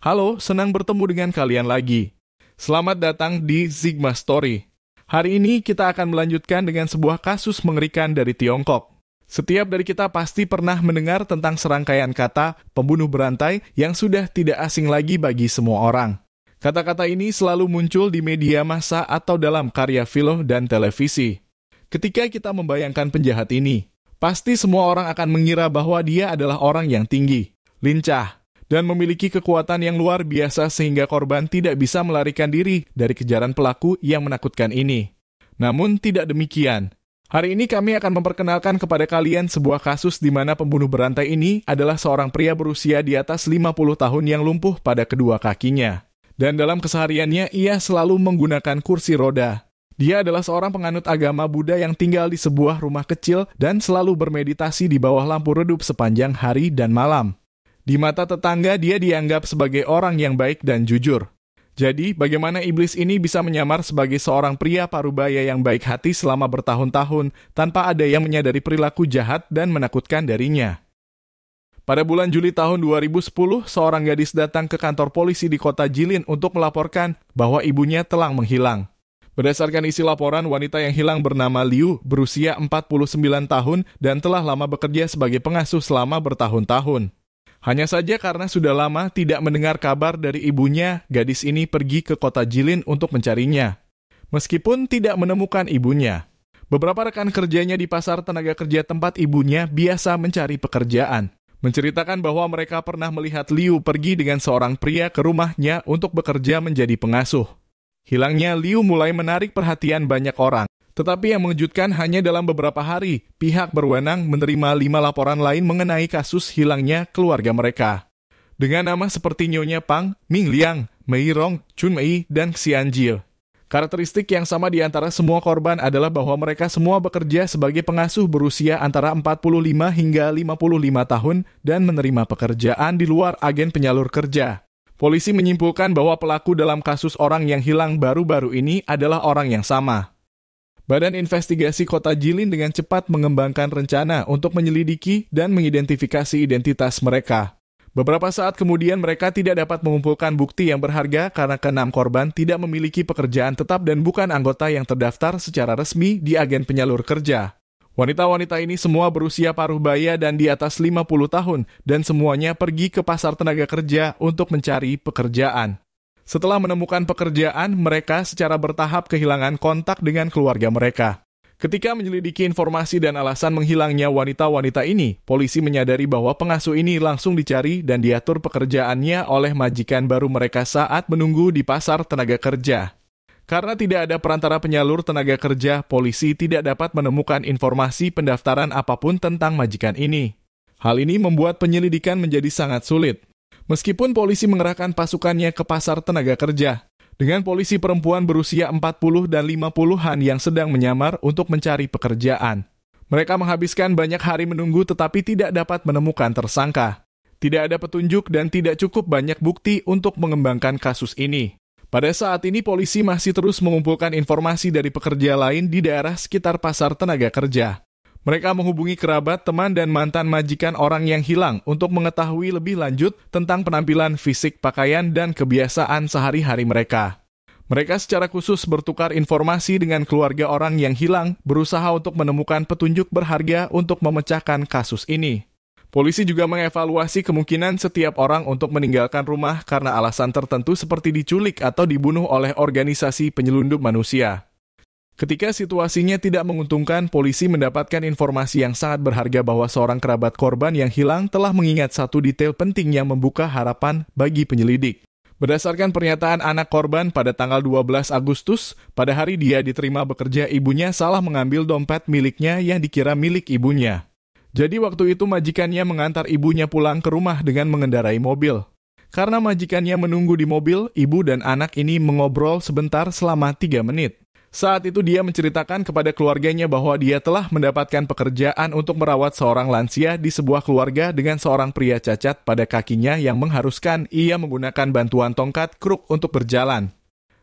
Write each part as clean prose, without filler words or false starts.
Halo, senang bertemu dengan kalian lagi. Selamat datang di Sigma Story. Hari ini kita akan melanjutkan dengan sebuah kasus mengerikan dari Tiongkok. Setiap dari kita pasti pernah mendengar tentang serangkaian kata pembunuh berantai yang sudah tidak asing lagi bagi semua orang. Kata-kata ini selalu muncul di media massa atau dalam karya film dan televisi. Ketika kita membayangkan penjahat ini, pasti semua orang akan mengira bahwa dia adalah orang yang tinggi, lincah, dan memiliki kekuatan yang luar biasa sehingga korban tidak bisa melarikan diri dari kejaran pelaku yang menakutkan ini. Namun tidak demikian. Hari ini kami akan memperkenalkan kepada kalian sebuah kasus di mana pembunuh berantai ini adalah seorang pria berusia di atas 50 tahun yang lumpuh pada kedua kakinya. Dan dalam kesehariannya ia selalu menggunakan kursi roda. Dia adalah seorang penganut agama Buddha yang tinggal di sebuah rumah kecil dan selalu bermeditasi di bawah lampu redup sepanjang hari dan malam. Di mata tetangga, dia dianggap sebagai orang yang baik dan jujur. Jadi, bagaimana iblis ini bisa menyamar sebagai seorang pria parubaya yang baik hati selama bertahun-tahun tanpa ada yang menyadari perilaku jahat dan menakutkan darinya? Pada bulan Juli tahun 2010, seorang gadis datang ke kantor polisi di kota Jilin untuk melaporkan bahwa ibunya telah menghilang. Berdasarkan isi laporan, wanita yang hilang bernama Liu, berusia 49 tahun dan telah lama bekerja sebagai pengasuh selama bertahun-tahun. Hanya saja karena sudah lama tidak mendengar kabar dari ibunya, gadis ini pergi ke kota Jilin untuk mencarinya. Meskipun tidak menemukan ibunya, beberapa rekan kerjanya di pasar tenaga kerja tempat ibunya biasa mencari pekerjaan menceritakan bahwa mereka pernah melihat Liu pergi dengan seorang pria ke rumahnya untuk bekerja menjadi pengasuh. Hilangnya Liu mulai menarik perhatian banyak orang. Tetapi yang mengejutkan hanya dalam beberapa hari, pihak berwenang menerima 5 laporan lain mengenai kasus hilangnya keluarga mereka. Dengan nama seperti Nyonya Pang, Ming Liang, Mei Rong, Chun Mei, dan Xian Jie. Karakteristik yang sama di antara semua korban adalah bahwa mereka semua bekerja sebagai pengasuh berusia antara 45 hingga 55 tahun dan menerima pekerjaan di luar agen penyalur kerja. Polisi menyimpulkan bahwa pelaku dalam kasus orang yang hilang baru-baru ini adalah orang yang sama. Badan Investigasi Kota Jilin dengan cepat mengembangkan rencana untuk menyelidiki dan mengidentifikasi identitas mereka. Beberapa saat kemudian mereka tidak dapat mengumpulkan bukti yang berharga karena ke-6 korban tidak memiliki pekerjaan tetap dan bukan anggota yang terdaftar secara resmi di agen penyalur kerja. Wanita-wanita ini semua berusia paruh baya dan di atas 50 tahun dan semuanya pergi ke pasar tenaga kerja untuk mencari pekerjaan. Setelah menemukan pekerjaan, mereka secara bertahap kehilangan kontak dengan keluarga mereka. Ketika menyelidiki informasi dan alasan menghilangnya wanita-wanita ini, polisi menyadari bahwa pengasuh ini langsung dicari dan diatur pekerjaannya oleh majikan baru mereka saat menunggu di pasar tenaga kerja. Karena tidak ada perantara penyalur tenaga kerja, polisi tidak dapat menemukan informasi pendaftaran apapun tentang majikan ini. Hal ini membuat penyelidikan menjadi sangat sulit. Meskipun polisi mengerahkan pasukannya ke pasar tenaga kerja, dengan polisi perempuan berusia 40 dan 50-an yang sedang menyamar untuk mencari pekerjaan. Mereka menghabiskan banyak hari menunggu tetapi tidak dapat menemukan tersangka. Tidak ada petunjuk dan tidak cukup banyak bukti untuk mengembangkan kasus ini. Pada saat ini polisi masih terus mengumpulkan informasi dari pekerja lain di daerah sekitar pasar tenaga kerja. Mereka menghubungi kerabat, teman, dan mantan majikan orang yang hilang untuk mengetahui lebih lanjut tentang penampilan fisik, pakaian, dan kebiasaan sehari-hari mereka. Mereka secara khusus bertukar informasi dengan keluarga orang yang hilang, berusaha untuk menemukan petunjuk berharga untuk memecahkan kasus ini. Polisi juga mengevaluasi kemungkinan setiap orang untuk meninggalkan rumah karena alasan tertentu seperti diculik atau dibunuh oleh organisasi penyelundup manusia. Ketika situasinya tidak menguntungkan, polisi mendapatkan informasi yang sangat berharga bahwa seorang kerabat korban yang hilang telah mengingat satu detail penting yang membuka harapan bagi penyelidik. Berdasarkan pernyataan anak korban pada tanggal 12 Agustus, pada hari dia diterima bekerja, ibunya salah mengambil dompet miliknya yang dikira milik ibunya. Jadi waktu itu majikannya mengantar ibunya pulang ke rumah dengan mengendarai mobil. Karena majikannya menunggu di mobil, ibu dan anak ini mengobrol sebentar selama 3 menit. Saat itu dia menceritakan kepada keluarganya bahwa dia telah mendapatkan pekerjaan untuk merawat seorang lansia di sebuah keluarga dengan seorang pria cacat pada kakinya yang mengharuskan ia menggunakan bantuan tongkat kruk untuk berjalan.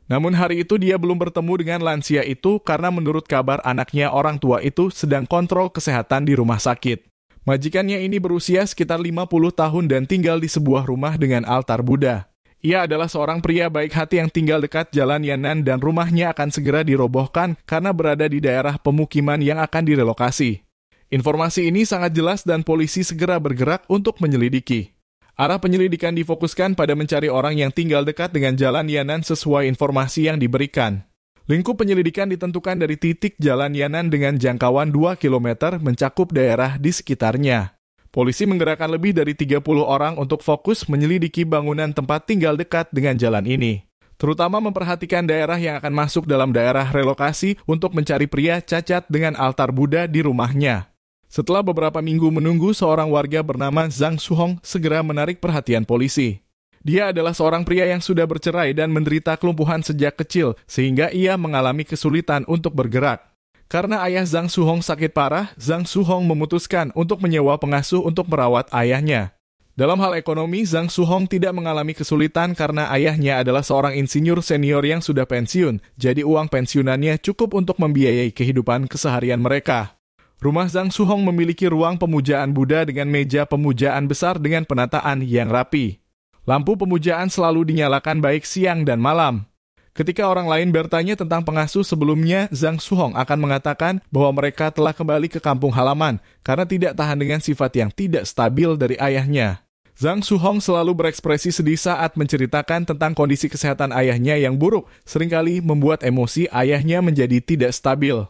Namun hari itu dia belum bertemu dengan lansia itu karena menurut kabar anaknya orang tua itu sedang kontrol kesehatan di rumah sakit. Majikannya ini berusia sekitar 50 tahun dan tinggal di sebuah rumah dengan altar Buddha. Ia adalah seorang pria baik hati yang tinggal dekat Jalan Yan'an dan rumahnya akan segera dirobohkan karena berada di daerah pemukiman yang akan direlokasi. Informasi ini sangat jelas dan polisi segera bergerak untuk menyelidiki. Arah penyelidikan difokuskan pada mencari orang yang tinggal dekat dengan Jalan Yan'an sesuai informasi yang diberikan. Lingkup penyelidikan ditentukan dari titik Jalan Yan'an dengan jangkauan 2 km mencakup daerah di sekitarnya. Polisi menggerakkan lebih dari 30 orang untuk fokus menyelidiki bangunan tempat tinggal dekat dengan jalan ini. Terutama memperhatikan daerah yang akan masuk dalam daerah relokasi untuk mencari pria cacat dengan altar Buddha di rumahnya. Setelah beberapa minggu menunggu, seorang warga bernama Zhang Suhong segera menarik perhatian polisi. Dia adalah seorang pria yang sudah bercerai dan menderita kelumpuhan sejak kecil, sehingga ia mengalami kesulitan untuk bergerak. Karena ayah Zhang Suhong sakit parah, Zhang Suhong memutuskan untuk menyewa pengasuh untuk merawat ayahnya. Dalam hal ekonomi, Zhang Suhong tidak mengalami kesulitan karena ayahnya adalah seorang insinyur senior yang sudah pensiun, jadi uang pensiunannya cukup untuk membiayai kehidupan keseharian mereka. Rumah Zhang Suhong memiliki ruang pemujaan Buddha dengan meja pemujaan besar dengan penataan yang rapi. Lampu pemujaan selalu dinyalakan baik siang dan malam. Ketika orang lain bertanya tentang pengasuh sebelumnya, Zhang Suhong akan mengatakan bahwa mereka telah kembali ke kampung halaman karena tidak tahan dengan sifat yang tidak stabil dari ayahnya. Zhang Suhong selalu berekspresi sedih saat menceritakan tentang kondisi kesehatan ayahnya yang buruk, seringkali membuat emosi ayahnya menjadi tidak stabil.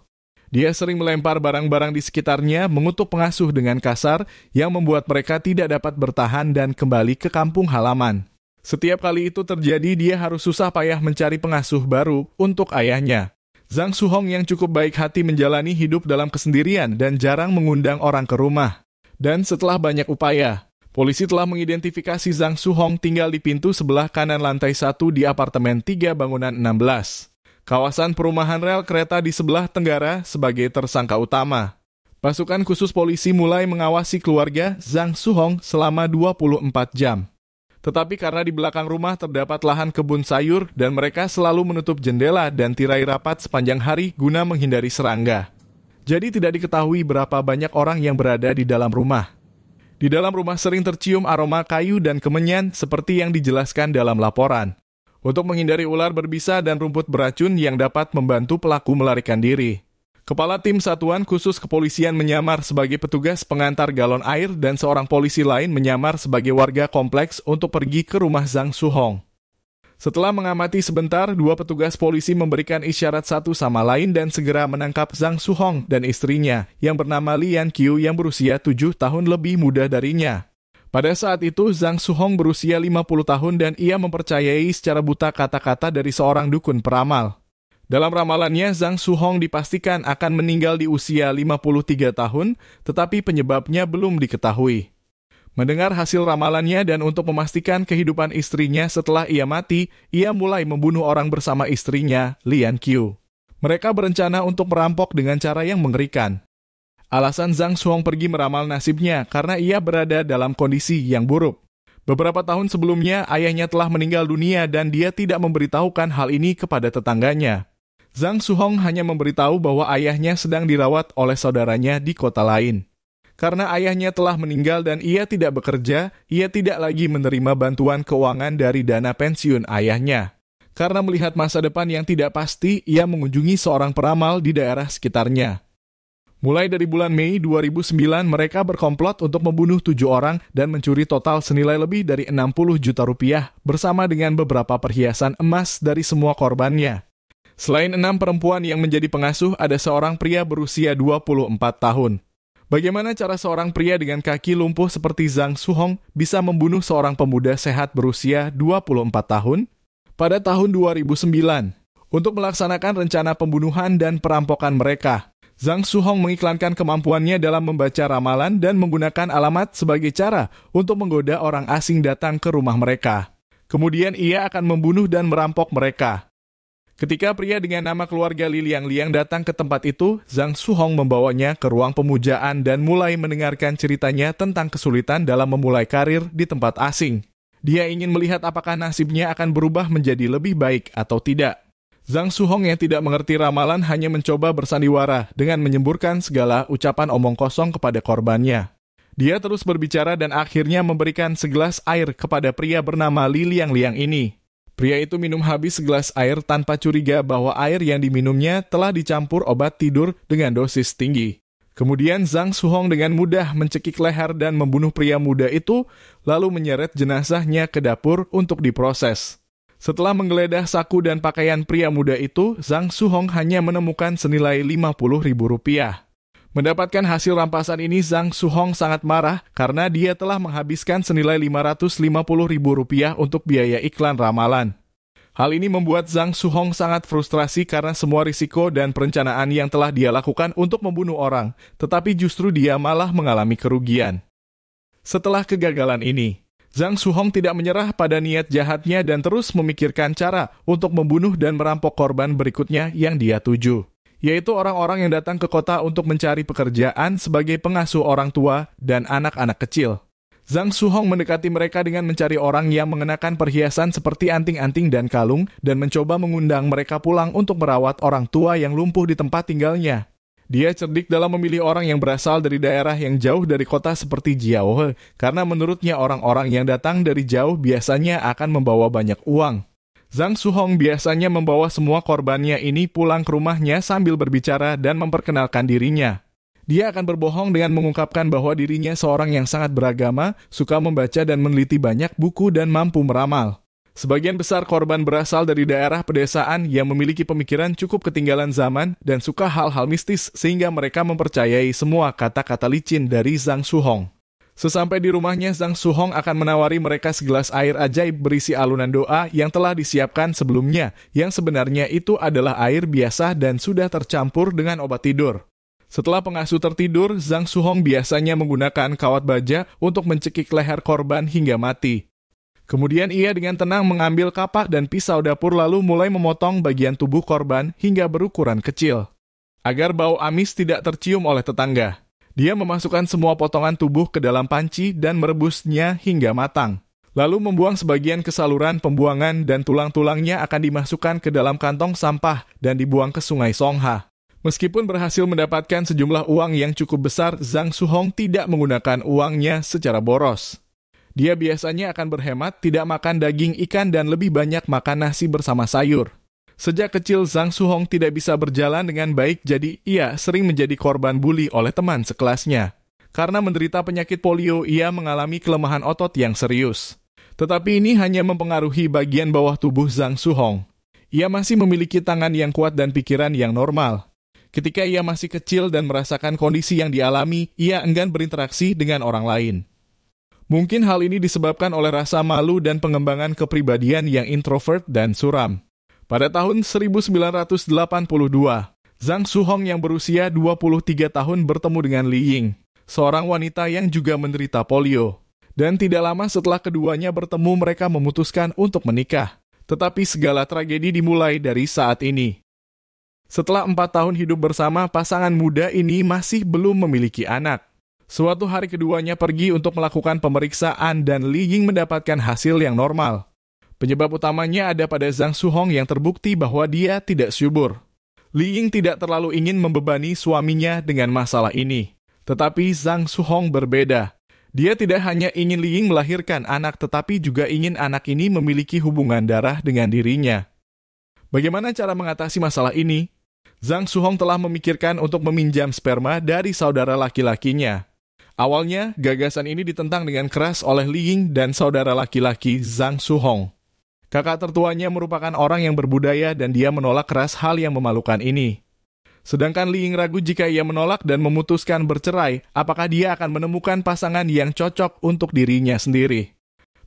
Dia sering melempar barang-barang di sekitarnya, mengutuk pengasuh dengan kasar yang membuat mereka tidak dapat bertahan dan kembali ke kampung halaman. Setiap kali itu terjadi, dia harus susah payah mencari pengasuh baru untuk ayahnya. Zhang Suhong yang cukup baik hati menjalani hidup dalam kesendirian dan jarang mengundang orang ke rumah. Dan setelah banyak upaya, polisi telah mengidentifikasi Zhang Suhong tinggal di pintu sebelah kanan lantai 1 di apartemen 3 bangunan 16. Kawasan perumahan rel kereta di sebelah tenggara sebagai tersangka utama. Pasukan khusus polisi mulai mengawasi keluarga Zhang Suhong selama 24 jam. Tetapi karena di belakang rumah terdapat lahan kebun sayur dan mereka selalu menutup jendela dan tirai rapat sepanjang hari guna menghindari serangga. Jadi tidak diketahui berapa banyak orang yang berada di dalam rumah. Di dalam rumah sering tercium aroma kayu dan kemenyan seperti yang dijelaskan dalam laporan. Untuk menghindari ular berbisa dan rumput beracun yang dapat membantu pelaku melarikan diri. Kepala tim satuan khusus kepolisian menyamar sebagai petugas pengantar galon air dan seorang polisi lain menyamar sebagai warga kompleks untuk pergi ke rumah Zhang Suhong. Setelah mengamati sebentar, 2 petugas polisi memberikan isyarat satu sama lain dan segera menangkap Zhang Suhong dan istrinya yang bernama Lian Qiu yang berusia 7 tahun lebih muda darinya. Pada saat itu, Zhang Suhong berusia 50 tahun dan ia mempercayai secara buta kata-kata dari seorang dukun peramal. Dalam ramalannya, Zhang Suhong dipastikan akan meninggal di usia 53 tahun, tetapi penyebabnya belum diketahui. Mendengar hasil ramalannya dan untuk memastikan kehidupan istrinya setelah ia mati, ia mulai membunuh orang bersama istrinya, Lian Qiu. Mereka berencana untuk merampok dengan cara yang mengerikan. Alasan Zhang Suhong pergi meramal nasibnya karena ia berada dalam kondisi yang buruk. Beberapa tahun sebelumnya, ayahnya telah meninggal dunia dan dia tidak memberitahukan hal ini kepada tetangganya. Zhang Suhong hanya memberitahu bahwa ayahnya sedang dirawat oleh saudaranya di kota lain. Karena ayahnya telah meninggal dan ia tidak bekerja, ia tidak lagi menerima bantuan keuangan dari dana pensiun ayahnya. Karena melihat masa depan yang tidak pasti, ia mengunjungi seorang peramal di daerah sekitarnya. Mulai dari bulan Mei 2009, mereka berkomplot untuk membunuh 7 orang dan mencuri total senilai lebih dari 60 juta rupiah bersama dengan beberapa perhiasan emas dari semua korbannya. Selain 6 perempuan yang menjadi pengasuh, ada seorang pria berusia 24 tahun. Bagaimana cara seorang pria dengan kaki lumpuh seperti Zhang Suhong bisa membunuh seorang pemuda sehat berusia 24 tahun? Pada tahun 2009, untuk melaksanakan rencana pembunuhan dan perampokan mereka, Zhang Suhong mengiklankan kemampuannya dalam membaca ramalan dan menggunakan alamat sebagai cara untuk menggoda orang asing datang ke rumah mereka. Kemudian ia akan membunuh dan merampok mereka. Ketika pria dengan nama keluarga Li Liang datang ke tempat itu, Zhang Suhong membawanya ke ruang pemujaan dan mulai mendengarkan ceritanya tentang kesulitan dalam memulai karir di tempat asing. Dia ingin melihat apakah nasibnya akan berubah menjadi lebih baik atau tidak. Zhang Suhong yang tidak mengerti ramalan hanya mencoba bersandiwara dengan menyemburkan segala ucapan omong kosong kepada korbannya. Dia terus berbicara dan akhirnya memberikan segelas air kepada pria bernama Li Liangliang ini. Pria itu minum habis segelas air tanpa curiga bahwa air yang diminumnya telah dicampur obat tidur dengan dosis tinggi. Kemudian Zhang Suhong dengan mudah mencekik leher dan membunuh pria muda itu, lalu menyeret jenazahnya ke dapur untuk diproses. Setelah menggeledah saku dan pakaian pria muda itu, Zhang Suhong hanya menemukan senilai Rp50.000. Mendapatkan hasil rampasan ini, Zhang Suhong sangat marah karena dia telah menghabiskan senilai Rp550.000 untuk biaya iklan ramalan. Hal ini membuat Zhang Suhong sangat frustrasi karena semua risiko dan perencanaan yang telah dia lakukan untuk membunuh orang, tetapi justru dia malah mengalami kerugian. Setelah kegagalan ini, Zhang Suhong tidak menyerah pada niat jahatnya dan terus memikirkan cara untuk membunuh dan merampok korban berikutnya yang dia tuju, yaitu orang-orang yang datang ke kota untuk mencari pekerjaan sebagai pengasuh orang tua dan anak-anak kecil. Zhang Suhong mendekati mereka dengan mencari orang yang mengenakan perhiasan seperti anting-anting dan kalung dan mencoba mengundang mereka pulang untuk merawat orang tua yang lumpuh di tempat tinggalnya. Dia cerdik dalam memilih orang yang berasal dari daerah yang jauh dari kota seperti Jiaohe, karena menurutnya orang-orang yang datang dari jauh biasanya akan membawa banyak uang. Zhang Suhong biasanya membawa semua korbannya ini pulang ke rumahnya sambil berbicara dan memperkenalkan dirinya. Dia akan berbohong dengan mengungkapkan bahwa dirinya seorang yang sangat beragama, suka membaca dan meneliti banyak buku dan mampu meramal. Sebagian besar korban berasal dari daerah pedesaan yang memiliki pemikiran cukup ketinggalan zaman dan suka hal-hal mistis sehingga mereka mempercayai semua kata-kata licin dari Zhang Suhong. Sesampai di rumahnya, Zhang Suhong akan menawari mereka segelas air ajaib berisi alunan doa yang telah disiapkan sebelumnya, yang sebenarnya itu adalah air biasa dan sudah tercampur dengan obat tidur. Setelah pengasuh tertidur, Zhang Suhong biasanya menggunakan kawat baja untuk mencekik leher korban hingga mati. Kemudian ia dengan tenang mengambil kapak dan pisau dapur lalu mulai memotong bagian tubuh korban hingga berukuran kecil, agar bau amis tidak tercium oleh tetangga. Dia memasukkan semua potongan tubuh ke dalam panci dan merebusnya hingga matang. Lalu membuang sebagian ke saluran pembuangan dan tulang-tulangnya akan dimasukkan ke dalam kantong sampah dan dibuang ke sungai Songha. Meskipun berhasil mendapatkan sejumlah uang yang cukup besar, Zhang Suhong tidak menggunakan uangnya secara boros. Dia biasanya akan berhemat, tidak makan daging ikan dan lebih banyak makan nasi bersama sayur. Sejak kecil, Zhang Suhong tidak bisa berjalan dengan baik, jadi ia sering menjadi korban bully oleh teman sekelasnya. Karena menderita penyakit polio, ia mengalami kelemahan otot yang serius. Tetapi ini hanya mempengaruhi bagian bawah tubuh Zhang Suhong. Ia masih memiliki tangan yang kuat dan pikiran yang normal. Ketika ia masih kecil dan merasakan kondisi yang dialami, ia enggan berinteraksi dengan orang lain. Mungkin hal ini disebabkan oleh rasa malu dan pengembangan kepribadian yang introvert dan suram. Pada tahun 1982, Zhang Suhong yang berusia 23 tahun bertemu dengan Li Ying, seorang wanita yang juga menderita polio. Dan tidak lama setelah keduanya bertemu, mereka memutuskan untuk menikah. Tetapi segala tragedi dimulai dari saat ini. Setelah 4 tahun hidup bersama, pasangan muda ini masih belum memiliki anak. Suatu hari keduanya pergi untuk melakukan pemeriksaan dan Li Ying mendapatkan hasil yang normal. Penyebab utamanya ada pada Zhang Suhong yang terbukti bahwa dia tidak subur. Li Ying tidak terlalu ingin membebani suaminya dengan masalah ini. Tetapi Zhang Suhong berbeda. Dia tidak hanya ingin Li Ying melahirkan anak, tetapi juga ingin anak ini memiliki hubungan darah dengan dirinya. Bagaimana cara mengatasi masalah ini? Zhang Suhong telah memikirkan untuk meminjam sperma dari saudara laki-lakinya. Awalnya, gagasan ini ditentang dengan keras oleh Li Ying dan saudara laki-laki Zhang Suhong. Kakak tertuanya merupakan orang yang berbudaya dan dia menolak keras hal yang memalukan ini. Sedangkan Li Ying ragu jika ia menolak dan memutuskan bercerai, apakah dia akan menemukan pasangan yang cocok untuk dirinya sendiri.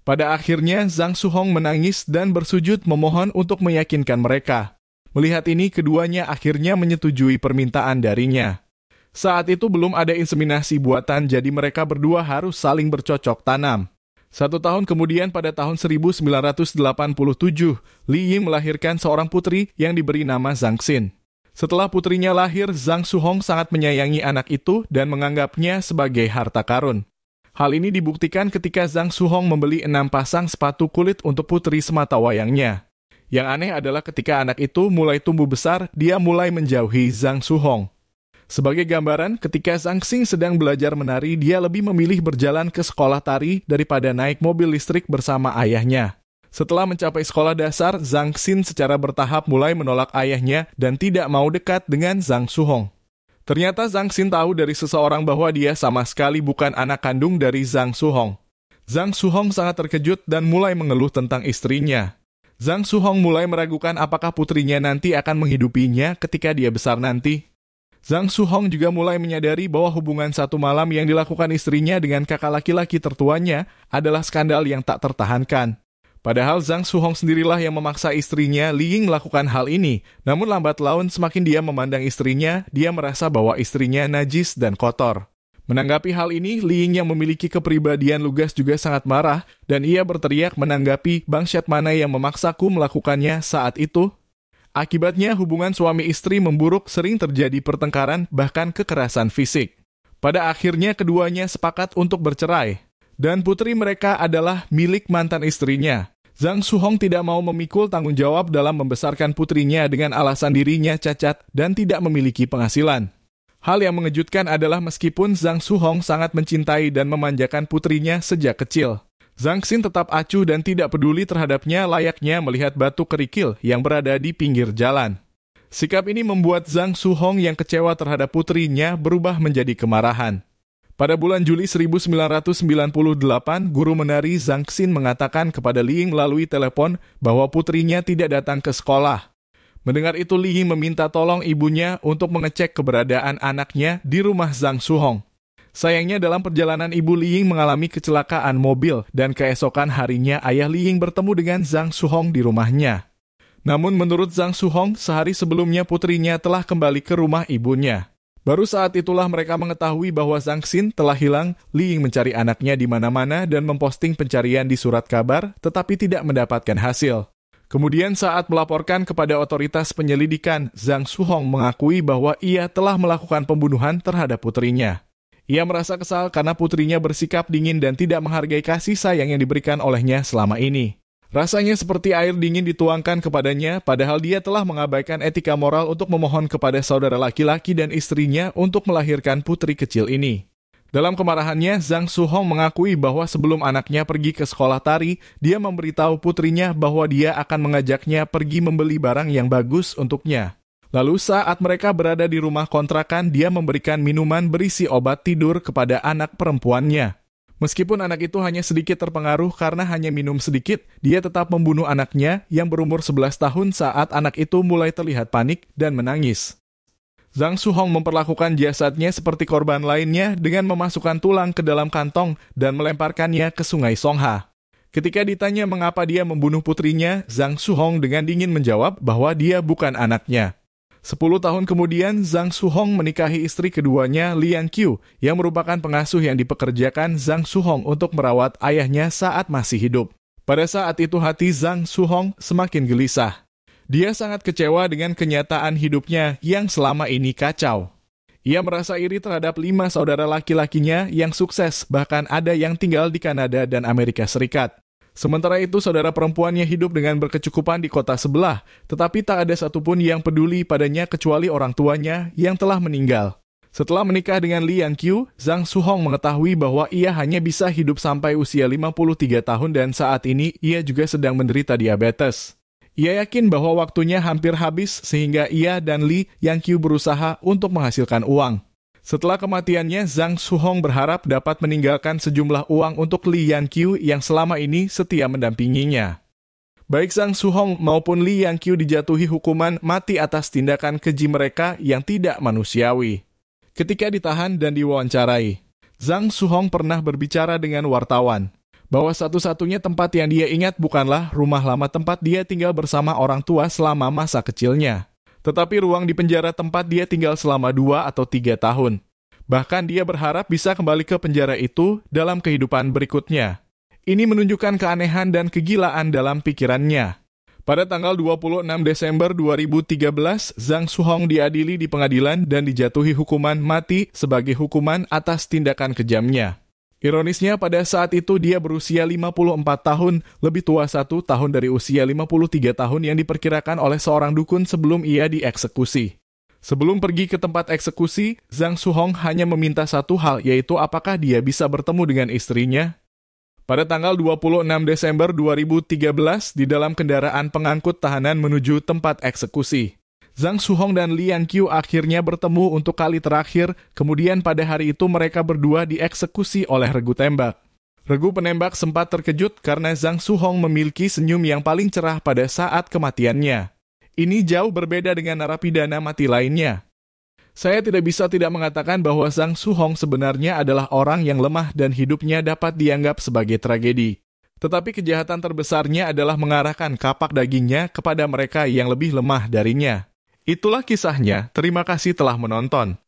Pada akhirnya, Zhang Suhong menangis dan bersujud memohon untuk meyakinkan mereka. Melihat ini, keduanya akhirnya menyetujui permintaan darinya. Saat itu belum ada inseminasi buatan, jadi mereka berdua harus saling bercocok tanam. 1 tahun kemudian, pada tahun 1987, Li Ying melahirkan seorang putri yang diberi nama Zhang Xin. Setelah putrinya lahir, Zhang Suhong sangat menyayangi anak itu dan menganggapnya sebagai harta karun. Hal ini dibuktikan ketika Zhang Suhong membeli 6 pasang sepatu kulit untuk putri sematawayangnya. Yang aneh adalah ketika anak itu mulai tumbuh besar, dia mulai menjauhi Zhang Suhong. Sebagai gambaran, ketika Zhang Xin sedang belajar menari, dia lebih memilih berjalan ke sekolah tari daripada naik mobil listrik bersama ayahnya. Setelah mencapai sekolah dasar, Zhang Xin secara bertahap mulai menolak ayahnya dan tidak mau dekat dengan Zhang Suhong. Ternyata Zhang Xin tahu dari seseorang bahwa dia sama sekali bukan anak kandung dari Zhang Suhong. Zhang Suhong sangat terkejut dan mulai mengeluh tentang istrinya. Zhang Suhong mulai meragukan apakah putrinya nanti akan menghidupinya ketika dia besar nanti. Zhang Suhong juga mulai menyadari bahwa hubungan satu malam yang dilakukan istrinya dengan kakak laki-laki tertuanya adalah skandal yang tak tertahankan. Padahal Zhang Suhong sendirilah yang memaksa istrinya Li Ying melakukan hal ini. Namun lambat laun semakin dia memandang istrinya, dia merasa bahwa istrinya najis dan kotor. Menanggapi hal ini, Li Ying yang memiliki kepribadian lugas juga sangat marah dan ia berteriak menanggapi bangsat mana yang memaksaku melakukannya saat itu. Akibatnya hubungan suami istri memburuk, sering terjadi pertengkaran bahkan kekerasan fisik. Pada akhirnya keduanya sepakat untuk bercerai. Dan putri mereka adalah milik mantan istrinya. Zhang Suhong tidak mau memikul tanggung jawab dalam membesarkan putrinya dengan alasan dirinya cacat dan tidak memiliki penghasilan. Hal yang mengejutkan adalah meskipun Zhang Suhong sangat mencintai dan memanjakan putrinya sejak kecil, Zhang Xin tetap acuh dan tidak peduli terhadapnya layaknya melihat batu kerikil yang berada di pinggir jalan. Sikap ini membuat Zhang Suhong yang kecewa terhadap putrinya berubah menjadi kemarahan. Pada bulan Juli 1998, guru menari Zhang Xin mengatakan kepada Li Ying melalui telepon bahwa putrinya tidak datang ke sekolah. Mendengar itu, Li Ying meminta tolong ibunya untuk mengecek keberadaan anaknya di rumah Zhang Suhong. Sayangnya dalam perjalanan ibu Li Ying mengalami kecelakaan mobil dan keesokan harinya ayah Li Ying bertemu dengan Zhang Suhong di rumahnya. Namun menurut Zhang Suhong, sehari sebelumnya putrinya telah kembali ke rumah ibunya. Baru saat itulah mereka mengetahui bahwa Zhang Xin telah hilang. Li Ying mencari anaknya di mana-mana dan memposting pencarian di surat kabar, tetapi tidak mendapatkan hasil. Kemudian saat melaporkan kepada otoritas penyelidikan, Zhang Suhong mengakui bahwa ia telah melakukan pembunuhan terhadap putrinya. Ia merasa kesal karena putrinya bersikap dingin dan tidak menghargai kasih sayang yang diberikan olehnya selama ini. Rasanya seperti air dingin dituangkan kepadanya, padahal dia telah mengabaikan etika moral untuk memohon kepada saudara laki-laki dan istrinya untuk melahirkan putri kecil ini. Dalam kemarahannya, Zhang Suhong mengakui bahwa sebelum anaknya pergi ke sekolah tari, dia memberitahu putrinya bahwa dia akan mengajaknya pergi membeli barang yang bagus untuknya. Lalu saat mereka berada di rumah kontrakan, dia memberikan minuman berisi obat tidur kepada anak perempuannya. Meskipun anak itu hanya sedikit terpengaruh karena hanya minum sedikit, dia tetap membunuh anaknya yang berumur 11 tahun saat anak itu mulai terlihat panik dan menangis. Zhang Suhong memperlakukan jasadnya seperti korban lainnya dengan memasukkan tulang ke dalam kantong dan melemparkannya ke sungai Songha. Ketika ditanya mengapa dia membunuh putrinya, Zhang Suhong dengan dingin menjawab bahwa dia bukan anaknya. 10 tahun kemudian, Zhang Suhong menikahi istri keduanya, Lian Qiu, yang merupakan pengasuh yang dipekerjakan Zhang Suhong untuk merawat ayahnya saat masih hidup. Pada saat itu hati Zhang Suhong semakin gelisah. Dia sangat kecewa dengan kenyataan hidupnya yang selama ini kacau. Ia merasa iri terhadap 5 saudara laki-lakinya yang sukses, bahkan ada yang tinggal di Kanada dan Amerika Serikat. Sementara itu, saudara perempuannya hidup dengan berkecukupan di kota sebelah, tetapi tak ada satupun yang peduli padanya kecuali orang tuanya yang telah meninggal. Setelah menikah dengan Lian Qiu, Zhang Suhong mengetahui bahwa ia hanya bisa hidup sampai usia 53 tahun dan saat ini ia juga sedang menderita diabetes. Ia yakin bahwa waktunya hampir habis sehingga ia dan Li Yanqiu berusaha untuk menghasilkan uang. Setelah kematiannya, Zhang Suhong berharap dapat meninggalkan sejumlah uang untuk Li Yanqiu yang selama ini setia mendampinginya. Baik Zhang Suhong maupun Li Yanqiu dijatuhi hukuman mati atas tindakan keji mereka yang tidak manusiawi. Ketika ditahan dan diwawancarai, Zhang Suhong pernah berbicara dengan wartawan bahwa satu-satunya tempat yang dia ingat bukanlah rumah lama tempat dia tinggal bersama orang tua selama masa kecilnya, tetapi ruang di penjara tempat dia tinggal selama 2 atau 3 tahun. Bahkan dia berharap bisa kembali ke penjara itu dalam kehidupan berikutnya. Ini menunjukkan keanehan dan kegilaan dalam pikirannya. Pada tanggal 26 Desember 2013, Zhang Suhong diadili di pengadilan dan dijatuhi hukuman mati sebagai hukuman atas tindakan kejamnya. Ironisnya, pada saat itu dia berusia 54 tahun, lebih tua 1 tahun dari usia 53 tahun yang diperkirakan oleh seorang dukun sebelum ia dieksekusi. Sebelum pergi ke tempat eksekusi, Zhang Suhong hanya meminta satu hal, yaitu apakah dia bisa bertemu dengan istrinya. Pada tanggal 26 Desember 2013, di dalam kendaraan pengangkut tahanan menuju tempat eksekusi, Zhang Suhong dan Liang Qiu akhirnya bertemu untuk kali terakhir, kemudian pada hari itu mereka berdua dieksekusi oleh regu tembak. Regu penembak sempat terkejut karena Zhang Suhong memiliki senyum yang paling cerah pada saat kematiannya. Ini jauh berbeda dengan narapidana mati lainnya. Saya tidak bisa tidak mengatakan bahwa Zhang Suhong sebenarnya adalah orang yang lemah dan hidupnya dapat dianggap sebagai tragedi. Tetapi kejahatan terbesarnya adalah mengarahkan kapak dagingnya kepada mereka yang lebih lemah darinya. Itulah kisahnya. Terima kasih telah menonton.